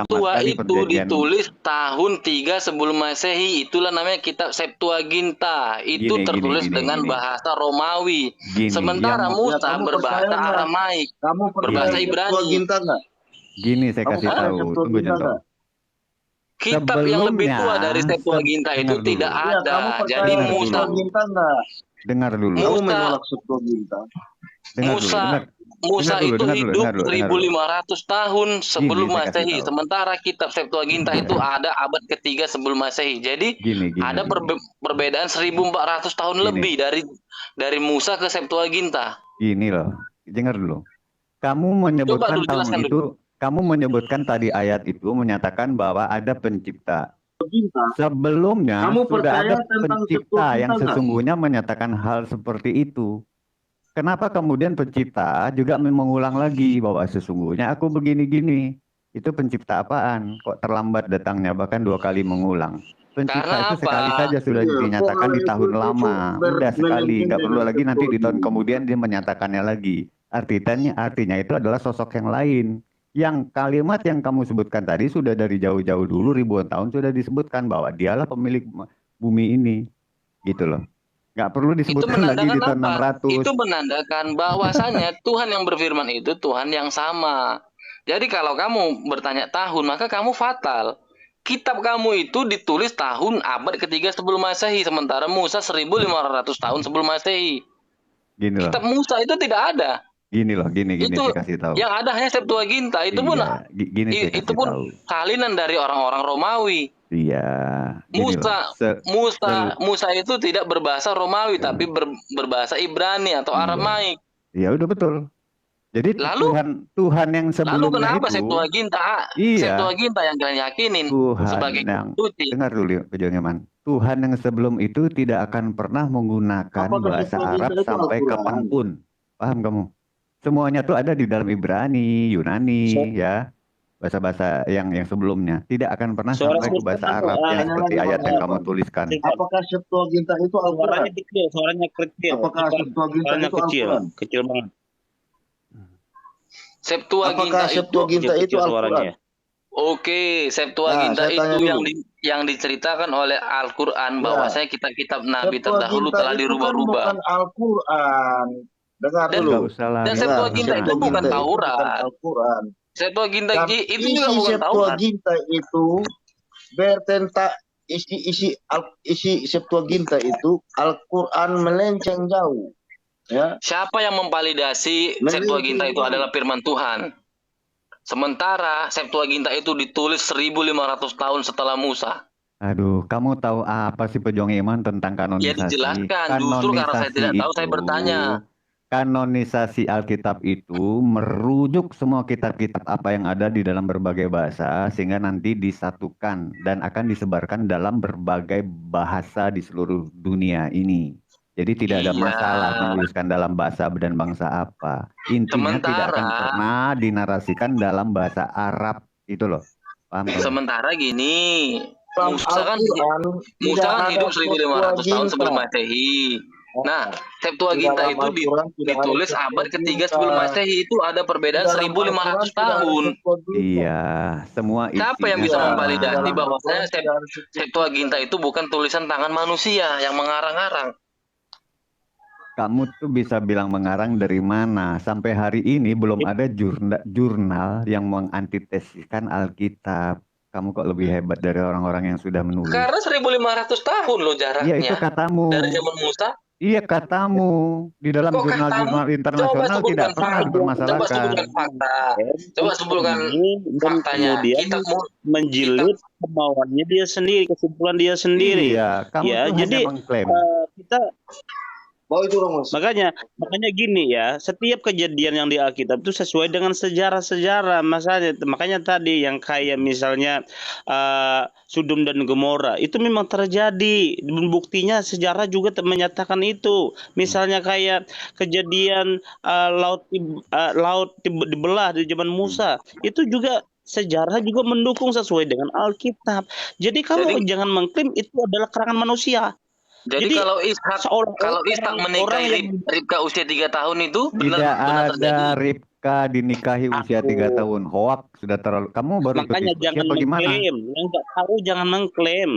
tertua tadi itu perjanjian. ditulis tahun 3 sebelum Masehi. Itulah namanya kitab Septuaginta. Itu tertulis dengan bahasa Romawi. Sementara Musa berbahasa Aramaik, berbahasa Ibrani. Septuaginta nggak? Gini saya kasih tahu, tunggu contoh. Kitab yang lebih tua dari Septuaginta itu tidak ada. Jadi dengar dulu. Kamu menolak Septuaginta. Musa itu hidup 1500 tahun sebelum Masehi. Sementara kitab Septuaginta itu ada abad ketiga sebelum Masehi. Jadi ada perbedaan 1400 tahun lebih dari Musa ke Septuaginta. Gini loh, dengar dulu. Kamu menyebutkan tahun itu, kamu menyebutkan tadi ayat itu menyatakan bahwa ada pencipta. Sebelumnya sudah ada pencipta yang sesungguhnya menyatakan hal seperti itu. Kenapa kemudian pencipta juga mengulang lagi bahwa sesungguhnya aku begini-gini? Itu pencipta apaan? Kok terlambat datangnya bahkan 2 kali mengulang? Pencipta itu sekali saja sudah dinyatakan di tahun lama. Udah sekali, nggak perlu lagi nanti di tahun kemudian dia menyatakannya lagi. Artinya itu adalah sosok yang lain. Yang kalimat yang kamu sebutkan tadi sudah dari jauh-jauh dulu ribuan tahun sudah disebutkan bahwa dialah pemilik bumi ini. Gitu loh. Nggak perlu disebutkan lagi di tahun 600. Itu menandakan bahwasanya Tuhan yang berfirman itu Tuhan yang sama. Jadi kalau kamu bertanya tahun, maka kamu fatal. Kitab kamu itu ditulis tahun abad ketiga sebelum Masehi, sementara Musa 1500 tahun sebelum Masehi. Kitab Musa itu tidak ada. Gini saya kasih tahu. Yang ada hanya Septuaginta, itu pun itu pun salinan dari orang-orang Romawi. Iya. Musa itu tidak berbahasa Romawi tapi berbahasa Ibrani atau Aramaik. Iya, udah betul. Jadi Tuhan yang sebelumnya kenapa itu Septuaginta yang kalian yakinin sebagai suci? Dengar dulu Pejongeman. Tuhan yang sebelum itu tidak akan pernah menggunakan bahasa Arab sampai kapanpun. Paham kamu? Semuanya tuh ada di dalam Ibrani, Yunani, ya. Bahasa-bahasa yang sebelumnya tidak akan pernah sampai ke bahasa Arab yang seperti ayat yang kamu tuliskan. Apakah Septuaginta itu Al-Quran? Suaranya kecil. Apakah Septuaginta itu Al-Quran? Kecil banget. Septuaginta itu Al-Quran. Oke, Septuaginta itu yang diceritakan oleh Al-Quran bahwasanya kitab-kitab Nabi terdahulu telah dirubah-rubah. Bukan Al-Quran. Dengar dulu. Dan Septuaginta itu bukan Taurat. Septuaginta itu juga bukan Taurat. Septuaginta itu bertentang isi Septuaginta itu Al-Quran melenceng jauh. Ya. Siapa yang memvalidasi Septuaginta itu adalah firman Tuhan. Sementara Septuaginta itu ditulis 1500 tahun setelah Musa. Aduh, kamu tahu apa sih Pejuang Iman tentang kanonisasi? Ya dijelaskan, justru karena saya tidak tahu saya bertanya. Kanonisasi Alkitab itu merujuk semua kitab-kitab apa yang ada di dalam berbagai bahasa sehingga nanti disatukan dan akan disebarkan dalam berbagai bahasa di seluruh dunia ini. Jadi tidak ada masalah menuliskan dalam bahasa dan bangsa apa. Intinya tidak akan pernah dinarasikan dalam bahasa Arab itu loh. Paham? Sementara gini, Musa kan hidup 1500 tahun sebelum Masehi. Nah, Septuaginta itu ditulis abad ketiga sebelum Masehi, itu ada perbedaan 1500 tahun. Iya, semua itu. Siapa yang bisa memvalidasi bahwasanya Septuaginta itu bukan tulisan tangan manusia yang mengarang-arang? Kamu tuh bisa bilang mengarang dari mana? Sampai hari ini belum ada jurnal yang mengantitesiskan Alkitab. Kamu kok lebih hebat dari orang-orang yang sudah menulis? Karena 1500 tahun loh jaraknya. Iya, itu katamu. Dari zaman Musa. Iya, katamu. Di dalam jurnal-jurnal internasional tidak pernah dipermasalahkan. Coba sebutkan fakta. Coba sebutkan faktanya. Kita menjilid kemauannya dia sendiri, kesimpulan dia sendiri. Iya, kamu ya, tuh jadi hanya mengklaim. Kita itu Mas. Makanya gini ya, setiap kejadian yang di Alkitab itu sesuai dengan sejarah-sejarah. Makanya tadi yang kayak misalnya Sodom dan Gomora itu memang terjadi. Buktinya sejarah juga menyatakan itu. Misalnya kayak kejadian laut dibelah di zaman Musa, itu juga sejarah juga mendukung sesuai dengan Alkitab. Jadi kamu jangan mengklaim itu adalah karangan manusia. Jadi kalau Ishak menikahi Ribka usia 3 tahun itu tidak ada nikah, dinikahi usia 3 tahun. Hoak sudah terlalu. Kamu baru ikut Makanya diskusi jangan apa gimana? mengklaim. Yang nggak tahu jangan mengklaim.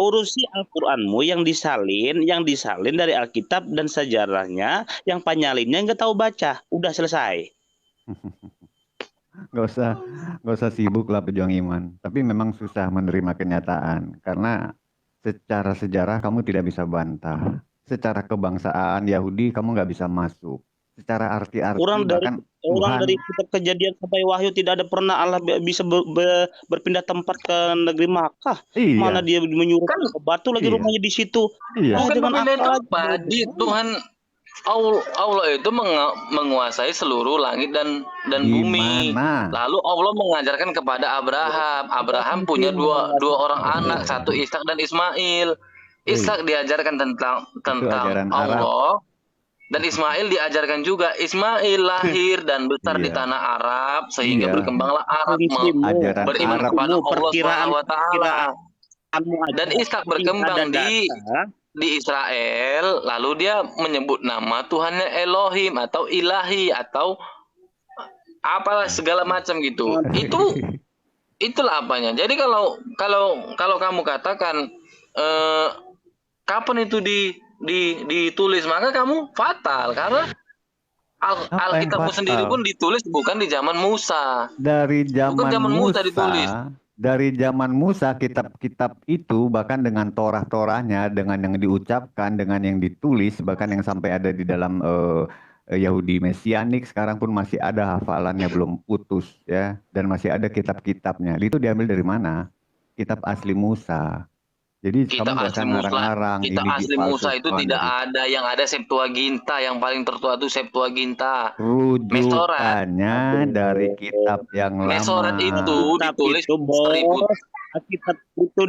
Urusi Al-Quranmu yang disalin dari Alkitab dan sejarahnya, yang penyalinnya nggak tahu baca. Udah selesai. Gak usah sibuk lah pejuang iman. Tapi memang susah menerima kenyataan karena secara sejarah kamu tidak bisa bantah. Secara kebangsaan Yahudi kamu nggak bisa masuk. Secara arti-arti bahkan dari kitab Kejadian sampai Wahyu tidak ada pernah Allah bisa berpindah tempat ke negeri Makkah. Iya. Mana dia menyuruh ke batu lagi rumahnya di situ. Iya. Bukan berpindah tempat. Tuhan Allah itu menguasai seluruh langit dan bumi. Lalu Allah mengajarkan kepada Abraham. Abraham punya dua orang anak, satu Ishak dan Ismail. Ishak diajarkan tentang Allah, dan Ismail diajarkan juga. Ismail lahir dan besar di tanah Arab sehingga berkembanglah Arab, beriman kepada Allah SWT. Dan Ishak berkembang di Israel, lalu dia menyebut nama Tuhannya Elohim atau Ilahi atau apalah segala macam gitu. Itulah apanya. Jadi kalau kamu katakan kapan itu ditulis, maka kamu fatal karena Alkitabmu sendiri pun ditulis bukan di zaman Musa. Dari zaman Musa ditulis. Dari zaman Musa kitab-kitab itu bahkan dengan Torah-Torahnya, dengan yang diucapkan, dengan yang ditulis, bahkan yang sampai ada di dalam Yahudi Mesianik sekarang pun masih ada hafalannya belum putus ya, dan masih ada kitab-kitabnya. Itu diambil dari mana? Kitab asli Musa. Jadi kitab asli Musa itu tidak ada, yang ada Septuaginta, yang paling tertua itu Septuaginta. Rujukannya dari kitab yang lama. Mesoret itu ditulis 1000. Alkitab itu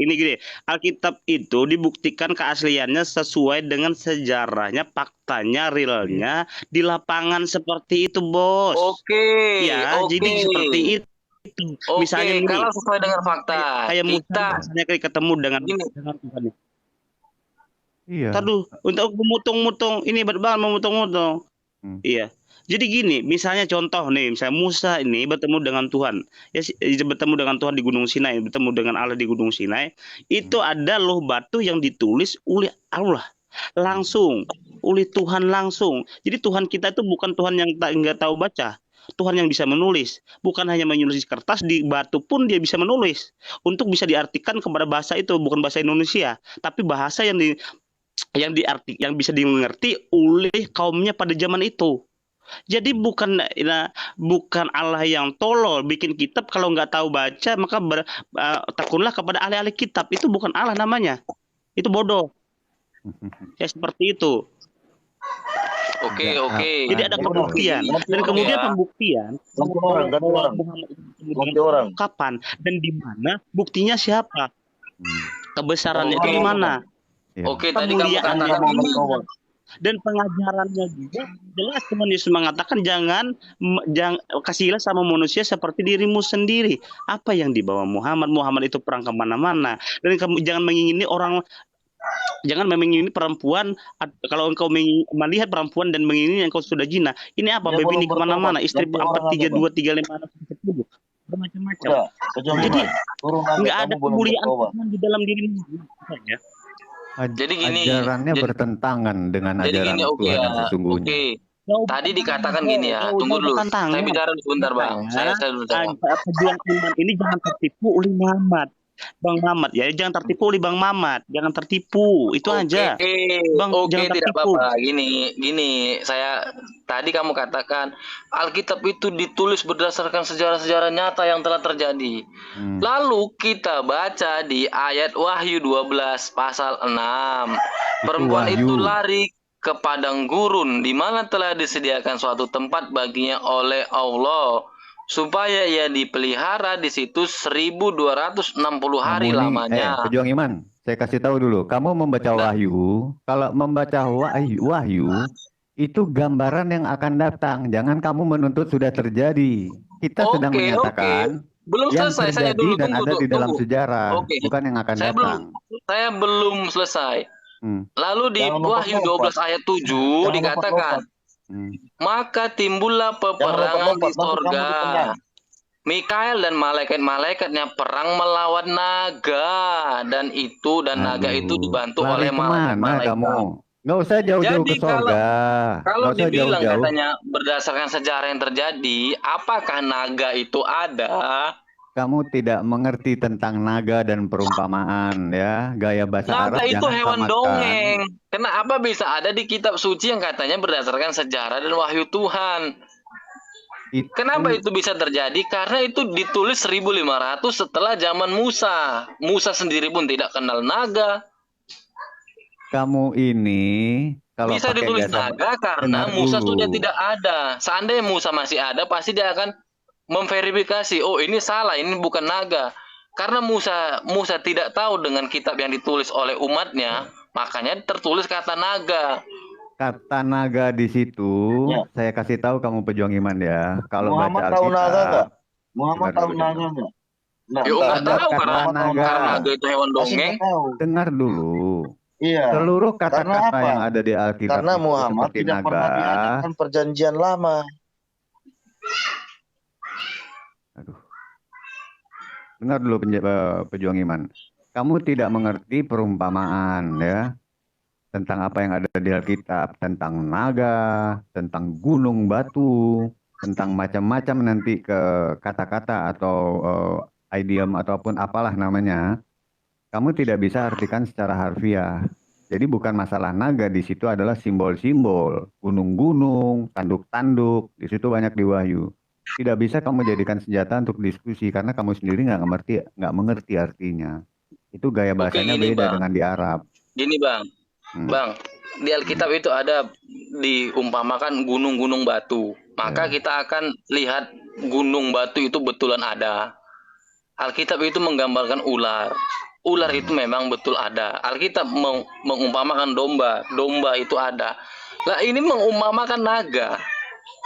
ini gini, Alkitab itu dibuktikan keasliannya sesuai dengan sejarahnya, faktanya, realnya di lapangan seperti itu, Bos. Oke. Jadi seperti itu. Misalnya ini, kalau sesuai dengan fakta, kayak misalnya ketemu dengan Tuhan. Iya. Tadu untuk memutung-mutung ini memutung-mutung. Iya. Jadi gini, misalnya contoh nih, misalnya Musa ini bertemu dengan Tuhan. Ya, bertemu dengan Tuhan di Gunung Sinai, bertemu dengan Allah di Gunung Sinai. Itu ada loh batu yang ditulis oleh Allah langsung, oleh Tuhan langsung. Jadi Tuhan kita itu bukan Tuhan yang nggak tahu baca. Tuhan yang bisa menulis, bukan hanya menulis kertas, di batu pun dia bisa menulis untuk bisa diartikan kepada bahasa itu, bukan bahasa Indonesia, tapi bahasa yang bisa dimengerti oleh kaumnya pada zaman itu. Jadi bukan Allah yang tolol bikin kitab, kalau nggak tahu baca maka takunlah kepada ahli-ahli kitab. Itu bukan Allah namanya, itu bodoh. Ya seperti itu. Oke. Jadi ada pembuktian, dan kemudian pembuktian kapan dan di mana, buktinya siapa, kebesarannya itu di mana. Oke, tadi kamu katakan dan pengajarannya juga jelas. Tuhan Yesus mengatakan jangan kasihilah sama manusia seperti dirimu sendiri. Apa yang dibawa Muhammad itu perang kemana-mana, dan kamu jangan mengingini jangan mengingini perempuan. Kalau engkau melihat perempuan dan mengingini engkau sudah zina. Ini apa? Baby ini kemana-mana, istri 4, 3, 2, 3, 5, 6, 10, bermacam-macam. Jadi nggak ada kemuliaan Tuhan di dalam dirimu. Jadi gini, ajarannya bertentangan dengan ajaran Tuhan yang sesungguhnya. Oke. Tadi dikatakan gini ya, tunggu dulu. Saya bicara sebentar, Bang. Saya pejuang iman ini jangan tertipu oleh Bang Mamat ya, jangan tertipu oleh Bang Mamat, jangan tertipu, itu aja. Bang, jangan tidak tertipu. apa-apa. Gini, saya tadi kamu katakan Alkitab itu ditulis berdasarkan sejarah-sejarah nyata yang telah terjadi. Lalu kita baca di ayat Wahyu 12 pasal 6. Perempuan itu lari ke padang gurun di mana telah disediakan suatu tempat baginya oleh Allah, supaya ia dipelihara di situ 1260 hari lamanya. Pejuang iman, saya kasih tahu dulu. Kamu membaca Wahyu, kalau membaca Wahyu itu gambaran yang akan datang. Jangan kamu menuntut sudah terjadi. Kita sedang menyatakan belum yang selesai. terjadi Saya dulu dan ada di dalam sejarah, bukan yang akan datang. Saya belum selesai. Lalu di Wahyu 12 ayat 7 dikatakan, Maka timbullah peperangan di sorga. Mikael dan malaikat-malaikatnya perang melawan naga, dan naga itu dibantu oleh malaikat-malaikat. Nggak usah jauh-jauh ke sorga. Kalau dibilang katanya berdasarkan sejarah yang terjadi, apakah naga itu ada? Kamu tidak mengerti tentang naga dan perumpamaan, ya, gaya bahasa Arab. Naga itu hewan dongeng. Kenapa bisa ada di kitab suci yang katanya berdasarkan sejarah dan wahyu Tuhan? Kenapa itu bisa terjadi? Karena itu ditulis 1500 setelah zaman Musa. Musa sendiri pun tidak kenal naga. Kamu ini kalau bisa ditulis naga karena Musa sudah tidak ada. Seandainya Musa masih ada, pasti dia akan memverifikasi, oh ini salah, ini bukan naga. Karena Musa tidak tahu dengan kitab yang ditulis oleh umatnya, makanya tertulis kata naga. Kata naga di situ, saya kasih tahu kamu pejuang iman ya. Kalau Muhammad baca tahu Alkitab, naga nggak? Muhammad tahu naga nggak? Nggak tahu karena naga itu hewan dongeng. Dengar dulu. Iya. Seluruh kata-kata yang ada di Alkitab karena Muhammad tidak pernah diadakan perjanjian lama. Aduh. Dengar dulu pejuang iman. Kamu tidak mengerti perumpamaan ya tentang apa yang ada di Alkitab, tentang naga, tentang gunung batu, tentang macam-macam nanti ke kata-kata atau idiom ataupun apalah namanya. Kamu tidak bisa artikan secara harfiah. Jadi bukan masalah naga, di situ adalah simbol-simbol, gunung-gunung, tanduk-tanduk, di situ banyak di Wahyu. Tidak bisa kamu jadikan senjata untuk diskusi karena kamu sendiri nggak mengerti artinya. Itu gaya bahasanya beda dengan di Arab. Gini Bang, Bang, di Alkitab itu ada diumpamakan gunung-gunung batu. Maka kita akan lihat gunung batu itu betulan ada. Alkitab itu menggambarkan ular. Ular itu memang betul ada. Alkitab mengumpamakan domba. Domba itu ada. Lah ini mengumpamakan naga.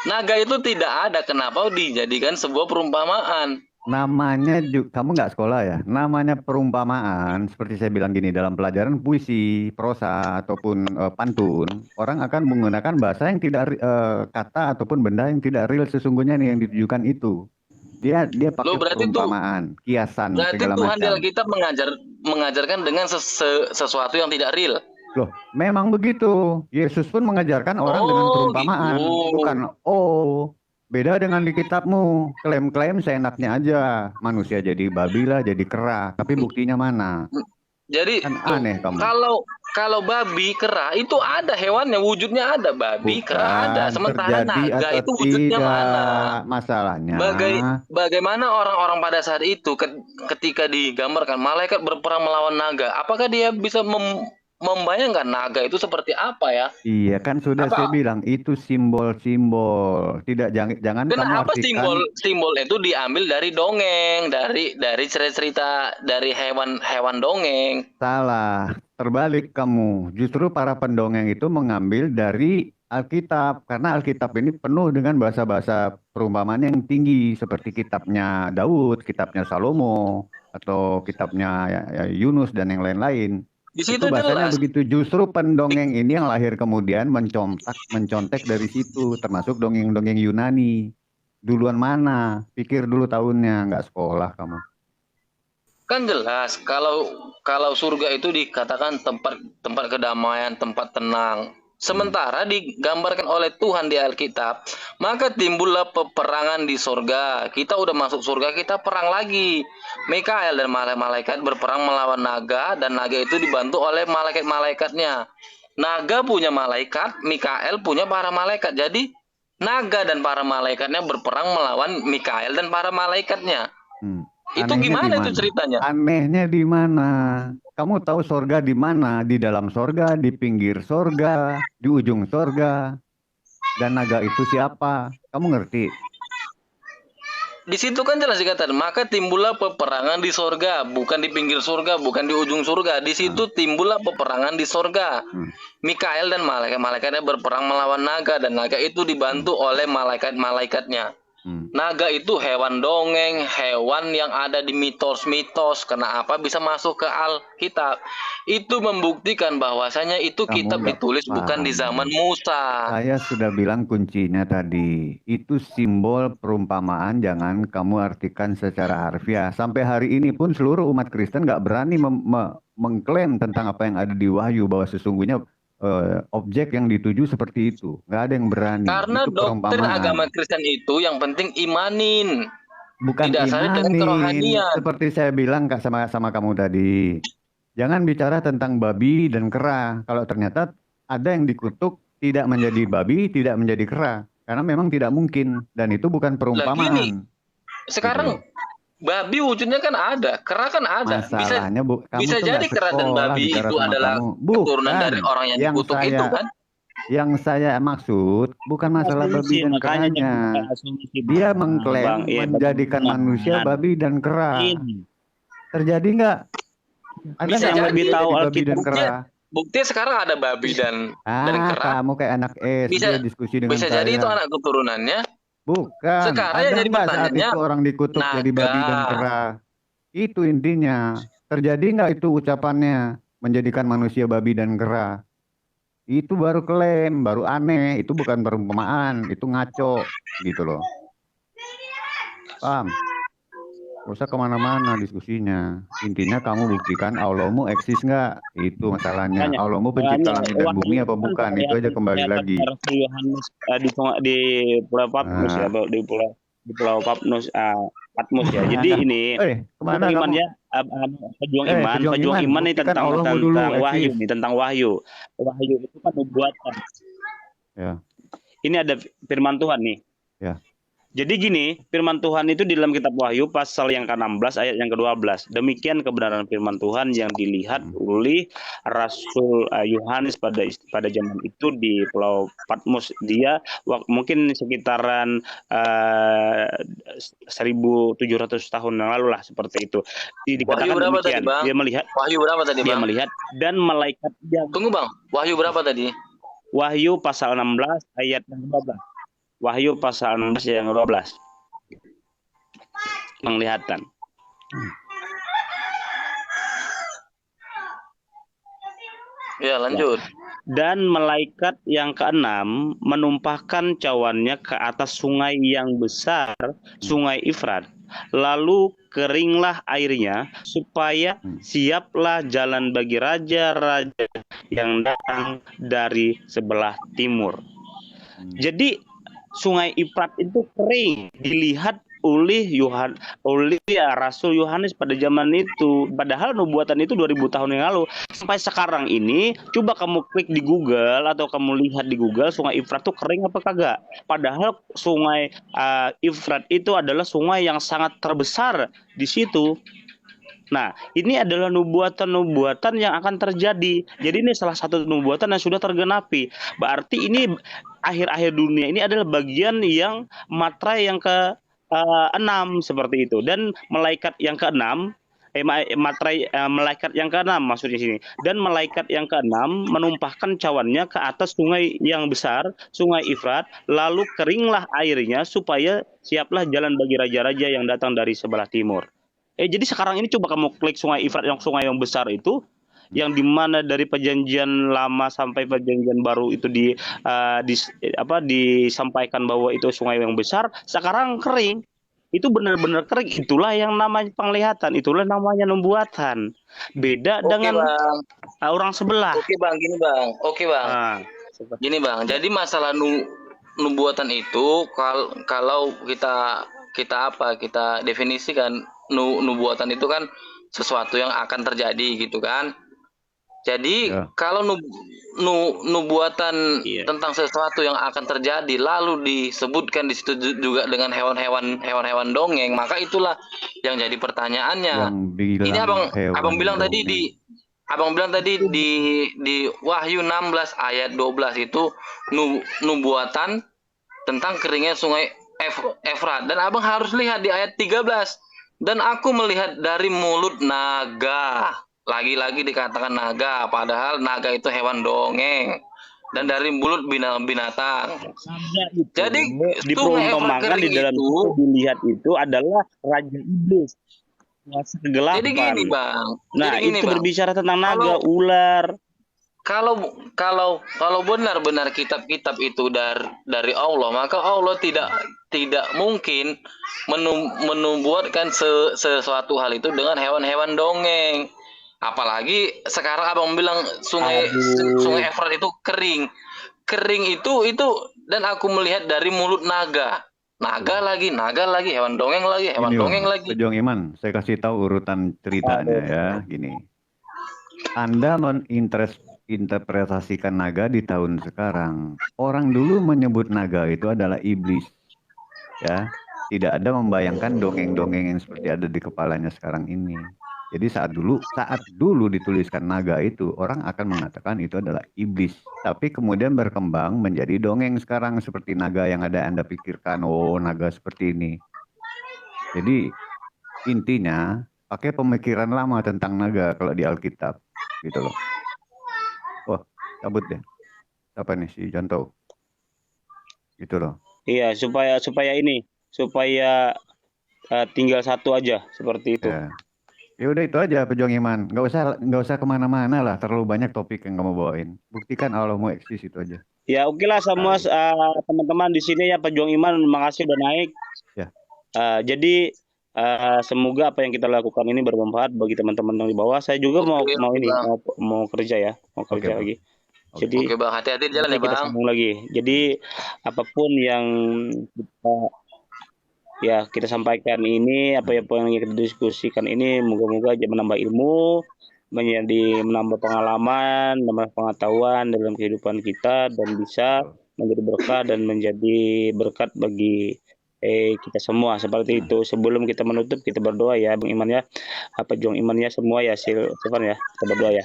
Naga itu tidak ada. Kenapa dijadikan sebuah perumpamaan? Namanya, kamu nggak sekolah ya? Namanya perumpamaan, seperti saya bilang gini, dalam pelajaran puisi, prosa, ataupun pantun, orang akan menggunakan bahasa yang tidak, kata ataupun benda yang tidak real sesungguhnya nih yang ditujukan itu. Dia pakai perumpamaan, kiasan, berarti segala Tuhan macam. di Alkitab mengajarkan dengan sesuatu yang tidak real. Loh, memang begitu. Yesus pun mengajarkan orang dengan perumpamaan. Gitu. Bukan, beda dengan di kitabmu. Klaim-klaim seenaknya aja. Manusia jadi babi lah, jadi kera. Tapi buktinya mana? Jadi kan aneh kamu. Kalau babi kera itu ada hewannya, wujudnya ada. Babi kera ada. Sementara naga itu wujudnya mana? Masalahnya. Bagaimana orang-orang pada saat itu ketika digambarkan malaikat berperang melawan naga, apakah dia bisa membayangkan naga itu seperti apa ya? Iya kan sudah saya bilang itu simbol-simbol. Jangan kenapa kamu artikan simbol itu diambil dari dongeng, dari cerita-cerita dari hewan dongeng. Salah, terbalik kamu. Justru para pendongeng itu mengambil dari Alkitab karena Alkitab ini penuh dengan bahasa-bahasa perumpamaan yang tinggi seperti kitabnya Daud, kitabnya Salomo atau kitabnya Yunus dan yang lain-lain. Di situ itu bahasanya jelas. Begitu. Justru pendongeng ini yang lahir kemudian mencontek dari situ, termasuk dongeng-dongeng Yunani. Duluan mana? Pikir dulu tahunnya, nggak sekolah kamu. Kan jelas kalau surga itu dikatakan tempat kedamaian, tempat tenang. Sementara digambarkan oleh Tuhan di Alkitab, maka timbullah peperangan di surga. Kita udah masuk surga, kita perang lagi. Mikael dan malaikat berperang melawan naga, dan naga itu dibantu oleh malaikat-malaikatnya. Naga punya malaikat, Mikael punya para malaikat. Jadi naga dan para malaikatnya berperang melawan Mikael dan para malaikatnya. Itu gimana itu ceritanya? Anehnya di mana? Kamu tahu sorga di mana? Di dalam sorga, di pinggir sorga, di ujung sorga. Dan naga itu siapa? Kamu ngerti? Di situ kan jelas dikatakan, maka timbullah peperangan di sorga, bukan di pinggir surga, bukan di ujung surga. Di situ timbullah peperangan di sorga. Mikael dan malaikat-malaikatnya berperang melawan naga, dan naga itu dibantu oleh malaikat-malaikatnya. Naga itu hewan dongeng, hewan yang ada di mitos-mitos. Kenapa bisa masuk ke Alkitab? Itu membuktikan bahwasanya itu kitab ditulis bukan di zaman Musa. Saya sudah bilang kuncinya tadi. Itu simbol perumpamaan, jangan kamu artikan secara harfiah. Sampai hari ini pun seluruh umat Kristen nggak berani mengklaim tentang apa yang ada di Wahyu, bahwa sesungguhnya objek yang dituju seperti itu. Nggak ada yang berani. Karena itu doktrin agama Kristen itu yang penting imanin. Bukan imanin. Seperti saya bilang sama kamu tadi. Jangan bicara tentang babi dan kera. Kalau ternyata ada yang dikutuk tidak menjadi babi, tidak menjadi kera. Karena memang tidak mungkin. Dan itu bukan perumpamaan. Gini, sekarang babi wujudnya kan ada, kera kan ada. Masalahnya bisa jadi kera dan babi itu adalah keturunan dari orang yang dikutuk itu kan? Yang saya maksud bukan masalah babi dan keranya. Dia mengklaim menjadikan manusia babi dan kera. Terjadi nggak? Ada bisa jadi lebih tahu babi dan kera? Buktinya sekarang ada babi dan kera. Kamu kayak anak SD diskusi dengan bisa saya. Jadi itu anak keturunannya. Bukan. Sekarang yang jadi pertanyaannya, saat itu orang dikutuk jadi babi dan kera. Itu intinya. Terjadi nggak itu ucapannya menjadikan manusia babi dan kera? Itu baru klaim, baru aneh. Itu bukan perumpamaan, itu ngaco gitu loh. Paham? Gak usah kemana-mana diskusinya. Intinya kamu buktikan Allahmu eksis nggak? Itu masalahnya. Allahmu pencipta langit dan bumi apa bukan? Itu aja kembali lagi. Yohanes di Pulau Patmos ya, di Pulau Patmos, Patmos ya. Jadi ini kemana iman ya, pejuang iman ini tentang wahyu nih, tentang wahyu. Wahyu itu kan nubuatan. Ya. Ini ada firman Tuhan nih. Ya. Jadi gini, firman Tuhan itu di dalam kitab Wahyu pasal yang ke-16 ayat yang ke-12. Demikian kebenaran firman Tuhan yang dilihat oleh Rasul Yohanes pada zaman itu di Pulau Patmos. Dia mungkin sekitaran 1700 tahun yang lalu lah, seperti itu. Dikatakan demikian. Tadi, dia melihat Wahyu berapa tadi, Bang? Dia melihat dan malaikat yang... Tunggu, Bang. Wahyu berapa tadi? Wahyu pasal 16 ayat yang 12. Wahyu pasal 16 yang 12. Penglihatan. Ya, lanjut. Dan malaikat yang keenam menumpahkan cawannya ke atas sungai yang besar, sungai Efrat. Lalu keringlah airnya, supaya siaplah jalan bagi raja-raja yang datang dari sebelah timur. Jadi Sungai Efrat itu kering dilihat oleh Rasul Yohanes pada zaman itu. Padahal nubuatan itu 2000 tahun yang lalu. Sampai sekarang ini, coba kamu klik di Google atau kamu lihat di Google Sungai Efrat itu kering apa kagak? Padahal Sungai Efrat itu adalah sungai yang sangat terbesar di situ. Nah, ini adalah nubuatan-nubuatan yang akan terjadi. Jadi ini salah satu nubuatan yang sudah tergenapi. Berarti ini akhir-akhir dunia ini adalah bagian yang materai yang ke-6 seperti itu. Dan malaikat yang ke-6 malaikat yang ke-6 maksudnya sini. Dan malaikat yang ke-6 menumpahkan cawannya ke atas sungai yang besar, Sungai Efrat, lalu keringlah airnya supaya siaplah jalan bagi raja-raja yang datang dari sebelah timur. Jadi sekarang ini coba kamu klik Sungai Efrat, yang sungai yang besar itu, yang dimana dari perjanjian lama sampai perjanjian baru itu disampaikan bahwa itu sungai yang besar, sekarang kering. Itu benar-benar kering. Itulah yang namanya penglihatan, itulah namanya nubuatan. Beda dengan orang sebelah. Oke Bang, gini Bang. Gini Bang. Jadi masalah nubuatan itu kalau kita definisikan nubuatan itu kan sesuatu yang akan terjadi gitu kan. Jadi kalau nubuatan tentang sesuatu yang akan terjadi lalu disebutkan di situ juga dengan hewan-hewan dongeng, maka itulah yang jadi pertanyaannya. Ini abang bilang tadi di Wahyu 16 ayat 12 itu nubuatan tentang keringnya sungai Efrat, dan abang harus lihat di ayat 13. Dan aku melihat dari mulut naga. Lagi-lagi dikatakan naga, padahal naga itu hewan dongeng. dan dari mulut binatang. Jadi sungai Efrat diperumpamakan di kering dalam itu, situ dilihat itu adalah raja iblis, kuasa jadi kegelapan. gini bang, Nah, jadi gini itu bang, berbicara tentang naga, kalau ular. kalau benar-benar kitab-kitab itu dari Allah, maka Allah tidak mungkin menubuatkan sesuatu hal itu dengan hewan-hewan dongeng. Apalagi sekarang abang bilang sungai Aduh, Efrat itu kering. Kering itu dan aku melihat dari mulut naga. Naga lagi hewan dongeng lagi, hewan Ini loh, dongeng lagi. Pejong Iman, saya kasih tahu urutan ceritanya aduh. ya, gini. Anda menginterpretasikan naga di tahun sekarang. Orang dulu menyebut naga itu adalah iblis, ya. Tidak ada membayangkan dongeng-dongeng yang seperti ada di kepalanya sekarang ini. Jadi saat dulu dituliskan naga itu, orang akan mengatakan itu adalah iblis. Tapi kemudian berkembang menjadi dongeng sekarang seperti naga yang ada Anda pikirkan, oh naga seperti ini. Jadi intinya pakai pemikiran lama tentang naga kalau di Alkitab, gitu loh. Wah, cabut deh. Apa nih si Janto? Gitu loh. Iya, supaya tinggal satu aja seperti itu. Ya. Ya udah itu aja Pejuang Iman. Nggak usah kemana-mana lah. Terlalu banyak topik yang kamu bawain. Buktikan Allah mau eksis itu aja. Ya oke lah semua teman-teman di sini ya, Pejuang Iman, makasih udah naik. Ya. Jadi semoga apa yang kita lakukan ini bermanfaat bagi teman-teman yang di bawah. Saya juga mau kerja ya, mau kerja lagi. Jadi Oke bang, hati-hati di jalan ya kita bang. sambung lagi. Jadi apapun yang kita sampaikan ini, apa yang kita diskusikan ini, moga-moga aja menambah ilmu, menambah pengalaman, menambah pengetahuan dalam kehidupan kita, dan bisa menjadi berkah dan menjadi berkat bagi kita semua, seperti itu. Sebelum kita menutup, kita berdoa ya Bang Iman ya, Pejuang Iman ya semua ya, Silvan ya, kita berdoa ya.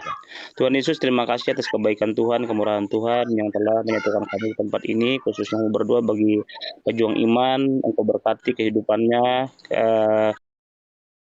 Tuhan Yesus, terima kasih atas kebaikan Tuhan, kemurahan Tuhan yang telah menyatukan kami di tempat ini, khususnya berdoa bagi Pejuang Iman, Engkau berkati kehidupannya,